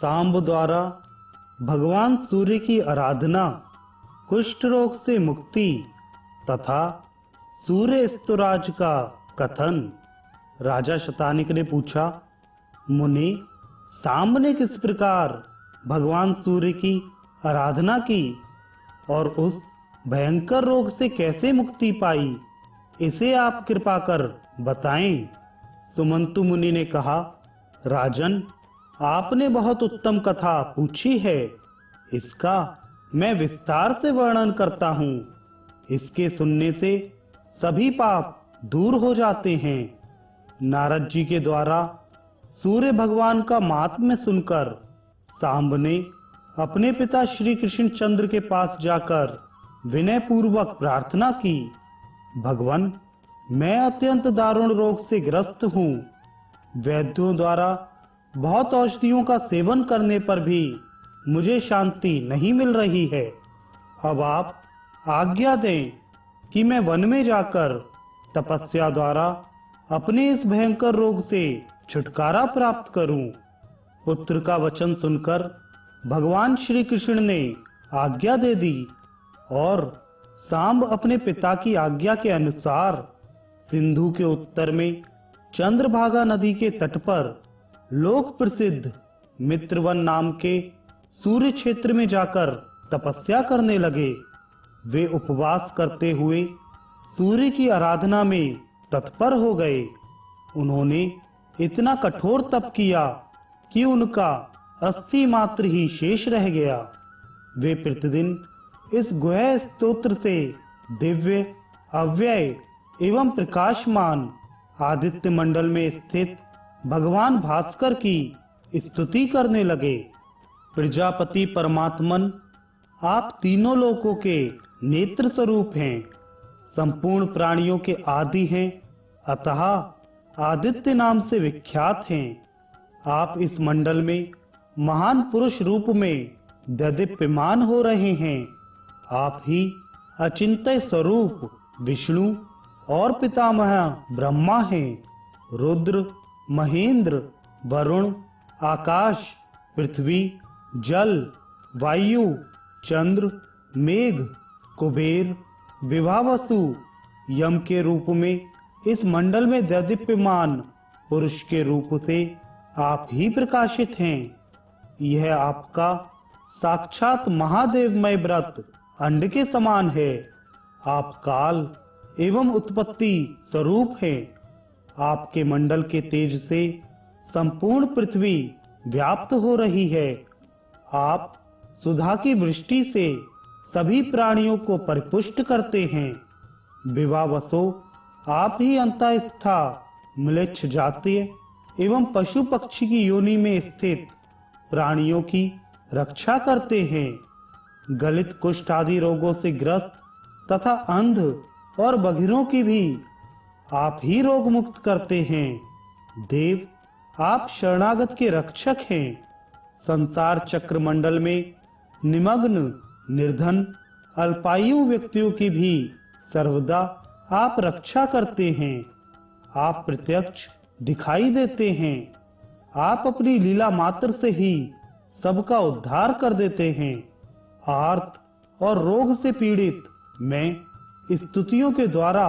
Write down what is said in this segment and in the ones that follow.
सांब द्वारा भगवान सूर्य की आराधना, कुष्ठ रोग से मुक्ति तथा सूर्य स्तुराज का कथन। राजा शतानिक ने पूछा, मुनि, सांब ने किस प्रकार भगवान सूर्य की आराधना की और उस भयंकर रोग से कैसे मुक्ति पाई, इसे आप कृपा कर बताएं। सुमंतु मुनि ने कहा, राजन, आपने बहुत उत्तम कथा पूछी है। इसका मैं विस्तार से वर्णन करता हूँ। इसके सुनने से सभी पाप दूर हो जाते हैं। नारद जी के द्वारा सूर्य भगवान का महात्म्य सुनकर सांब ने अपने पिता श्री कृष्ण चंद्र के पास जाकर विनय पूर्वक प्रार्थना की, भगवान, मैं अत्यंत दारुण रोग से ग्रस्त हूँ। वैद्यों द्वारा बहुत औषधियों का सेवन करने पर भी मुझे शांति नहीं मिल रही है। अब आप आज्ञा दें कि मैं वन में जाकर तपस्या द्वारा अपने इस भयंकर रोग से छुटकारा प्राप्त करूं। पुत्र का वचन सुनकर भगवान श्री कृष्ण ने आज्ञा दे दी और सांब अपने पिता की आज्ञा के अनुसार सिंधु के उत्तर में चंद्रभागा नदी के तट पर लोक प्रसिद्ध मित्रवन नाम के सूर्य क्षेत्र में जाकर तपस्या करने लगे। वे उपवास करते हुए सूर्य की आराधना में तत्पर हो गए। उन्होंने इतना कठोर तप किया कि उनका अस्थि मात्र ही शेष रह गया। वे प्रतिदिन इस गुह्य स्तोत्र से दिव्य, अव्यय एवं प्रकाशमान आदित्य मंडल में स्थित भगवान भास्कर की स्तुति करने लगे। प्रजापति परमात्मन, आप तीनों लोकों के नेत्र स्वरूप हैं, संपूर्ण प्राणियों के आदि हैं, अतः आदित्य नाम से विख्यात हैं। आप इस मंडल में महान पुरुष रूप में ददीप्यमान हो रहे हैं। आप ही अचिंत्य स्वरूप विष्णु और पितामह ब्रह्मा हैं। रुद्र, महेंद्र, वरुण, आकाश, पृथ्वी, जल, वायु, चंद्र, मेघ, कुबेर, विभावसु, यम के रूप में इस मंडल में दैदीप्यमान पुरुष के रूप से आप ही प्रकाशित हैं। यह आपका साक्षात महादेवमय व्रत अंड के समान है। आप काल एवं उत्पत्ति स्वरूप हैं। आपके मंडल के तेज से संपूर्ण पृथ्वी व्याप्त हो रही है। आप सुधा की वृष्टि से सभी प्राणियों को परिपुष्ट करते हैं। विवावसो, आप ही अंतःस्था म्लेच्छ जातीय एवं पशु पक्षी की योनि में स्थित प्राणियों की रक्षा करते हैं। गलित कुष्ठ आदि रोगों से ग्रस्त तथा अंध और बधिरों की भी आप ही रोग मुक्त करते हैं। देव, आप शरणागत के रक्षक हैं। संसार चक्र मंडल में निमग्न, निर्धन, अल्पायु व्यक्तियों की भी सर्वदा आप रक्षा करते हैं। आप प्रत्यक्ष दिखाई देते हैं। आप अपनी लीला मात्र से ही सबका उद्धार कर देते हैं। आर्त और रोग से पीड़ित मैं स्तुतियों के द्वारा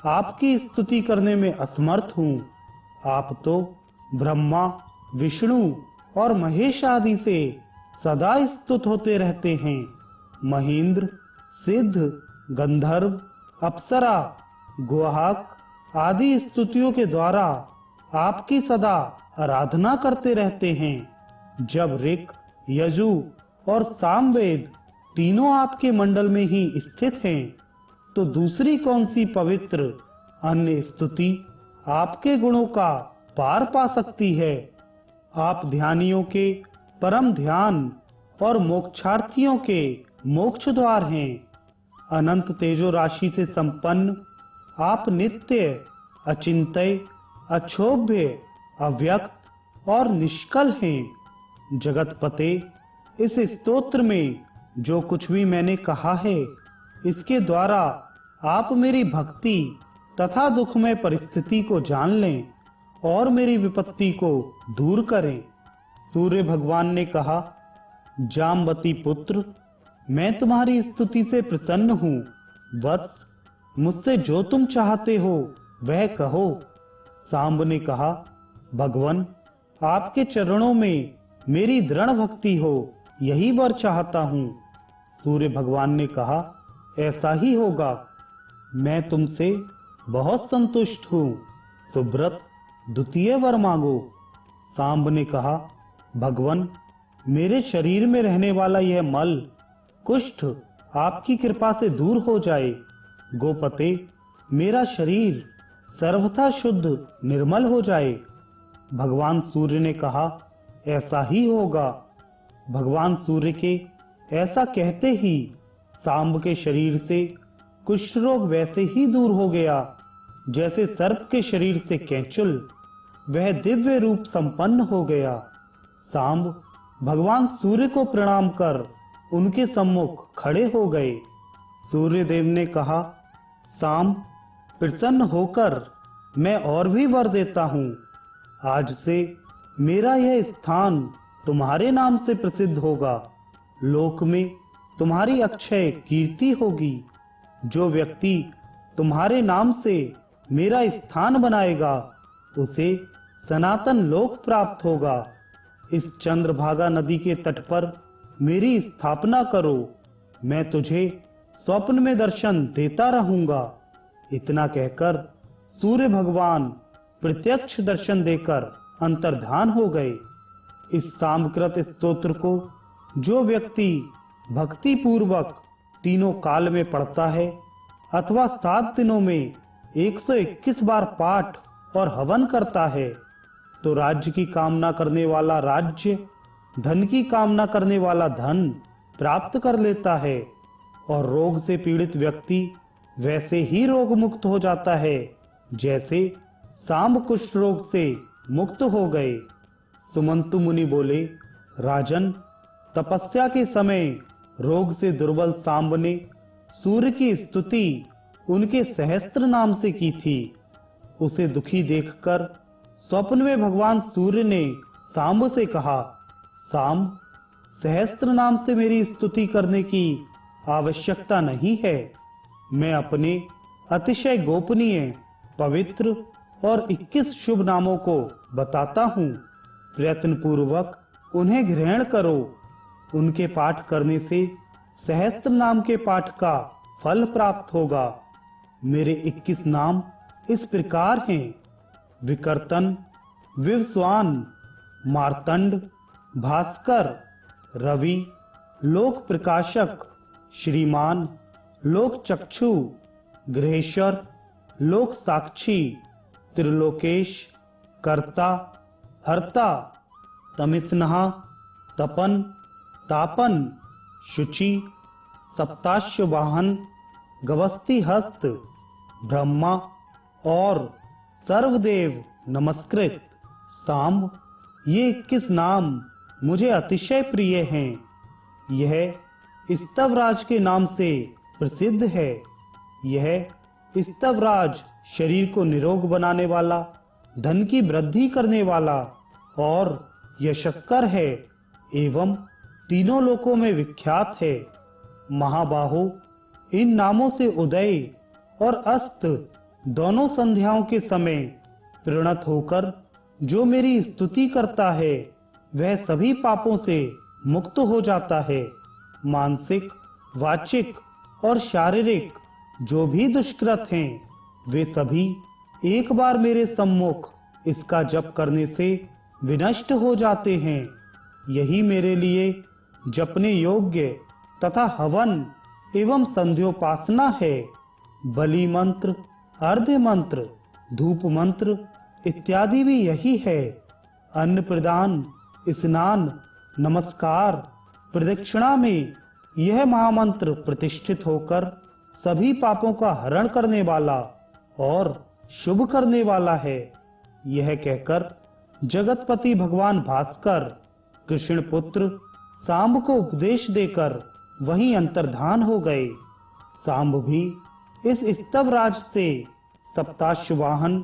आपकी स्तुति करने में असमर्थ हूँ। आप तो ब्रह्मा, विष्णु और महेश आदि से सदा स्तुत होते रहते हैं। महेंद्र, सिद्ध, गंधर्व, अप्सरा, गुहाक आदि स्तुतियों के द्वारा आपकी सदा आराधना करते रहते हैं। जब ऋक, यजु और सामवेद तीनों आपके मंडल में ही स्थित हैं, तो दूसरी कौन सी पवित्र अन्य स्तुति आपके गुणों का पार पा सकती है। आप ध्यानियों के परम ध्यान और मोक्षार्थियों के मोक्ष द्वार हैं। अनंत तेजो राशि से संपन्न आप नित्य, अचिंत्य, अक्षोभ्य, अव्यक्त और निष्कल हैं। जगतपते, इस स्तोत्र में जो कुछ भी मैंने कहा है, इसके द्वारा आप मेरी भक्ति तथा दुखमय परिस्थिति को जान लें और मेरी विपत्ति को दूर करें। सूर्य भगवान ने कहा, जामवती पुत्र, मैं तुम्हारी स्तुति से प्रसन्न हूं। वत्स, मुझसे जो तुम चाहते हो वह कहो। सांब ने कहा, भगवन, आपके चरणों में मेरी दृढ़ भक्ति हो, यही वर चाहता हूं। सूर्य भगवान ने कहा, ऐसा ही होगा। मैं तुमसे बहुत संतुष्ट हूं। सुब्रत, द्वितीय वर मांगो। सांब ने कहा, भगवन, मेरे शरीर में रहने वाला यह मल, कुष्ठ आपकी कृपा से दूर हो जाए। गोपते, मेरा शरीर सर्वथा शुद्ध निर्मल हो जाए। भगवान सूर्य ने कहा, ऐसा ही होगा। भगवान सूर्य के ऐसा कहते ही सांब के शरीर से कुष्ठ रोग वैसे ही दूर हो गया जैसे सर्प के शरीर से कैंचुल। वह दिव्य रूप संपन्न हो गया। सांब भगवान सूर्य को प्रणाम कर उनके सम्मुख खड़े हो गए। सूर्य देव ने कहा, सांब, प्रसन्न होकर मैं और भी वर देता हूं। आज से मेरा यह स्थान तुम्हारे नाम से प्रसिद्ध होगा। लोक में तुम्हारी अक्षय कीर्ति होगी। जो व्यक्ति तुम्हारे नाम से मेरा स्थान बनाएगा उसे सनातन लोक प्राप्त होगा। इस चंद्रभागा नदी के तट पर मेरी स्थापना करो। मैं तुझे स्वप्न में दर्शन देता रहूंगा। इतना कहकर सूर्य भगवान प्रत्यक्ष दर्शन देकर अंतर्धान हो गए। इस सामकृत स्तोत्र को जो व्यक्ति भक्ति पूर्वक तीनों काल में पढ़ता है अथवा 7 दिनों में 121 बार पाठ और हवन करता है तो राज्य की कामना करने वाला राज्य, धन की कामना करने वाला धन प्राप्त कर लेता है और रोग से पीड़ित व्यक्ति वैसे ही रोग मुक्त हो जाता है जैसे सांब कुष्ठ रोग से मुक्त हो गए। सुमंतु मुनि बोले, राजन, तपस्या के समय रोग से दुर्बल सांब ने सूर्य की स्तुति उनके सहस्त्र नाम से की थी। उसे दुखी देखकर स्वप्न में भगवान सूर्य ने सांब से कहा, सांब, सहस्त्र नाम से मेरी स्तुति करने की आवश्यकता नहीं है। मैं अपने अतिशय गोपनीय, पवित्र और 21 शुभ नामों को बताता हूँ। प्रयत्न पूर्वक उन्हें ग्रहण करो। उनके पाठ करने से सहस्त्र नाम के पाठ का फल प्राप्त होगा। मेरे 21 नाम इस प्रकार हैं: विकर्तन, विवस्वान, मार्तंड, भास्कर, रवि, लोक प्रकाशक, श्रीमान, लोक चक्षु, गृहेश्वर, लोक साक्षी, त्रिलोकेश, कर्ता, हर्ता, तमिस्नहा, तपन, तापन, शुचि, सप्ताश्व वाहन, गवस्ती हस्त, ब्रह्मा और सर्वदेव नमस्कृत। सांब, ये 21 नाम मुझे अतिशय प्रिय हैं। यह स्तवराज के नाम से प्रसिद्ध है। यह स्तवराज शरीर को निरोग बनाने वाला, धन की वृद्धि करने वाला और यशस्कर है एवं तीनों लोकों में विख्यात है। महाबाहो, इन नामों से उदय और अस्त दोनों संध्याओं के समय प्रणत होकर जो मेरी स्तुति करता है वह सभी पापों से मुक्त हो जाता है। मानसिक, वाचिक और शारीरिक जो भी दुष्कृत हैं वे सभी एक बार मेरे सम्मुख इसका जप करने से विनष्ट हो जाते हैं। यही मेरे लिए जपने योग्य तथा हवन एवं संध्योपासना है। बलि मंत्र, अर्घ्य मंत्र, धूप मंत्र इत्यादि भी यही है। अन्न प्रदान, स्नान, नमस्कार, प्रदक्षिणा में यह महामंत्र प्रतिष्ठित होकर सभी पापों का हरण करने वाला और शुभ करने वाला है। यह कहकर जगतपति भगवान भास्कर कृष्ण पुत्र सांब को उपदेश देकर वहीं अंतर्धान हो गए। सांब भी इस स्तवराज से सप्ताश्व वाहन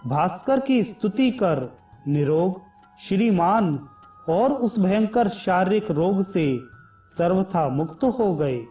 भास्कर की स्तुति कर निरोग, श्रीमान और उस भयंकर शारीरिक रोग से सर्वथा मुक्त हो गए।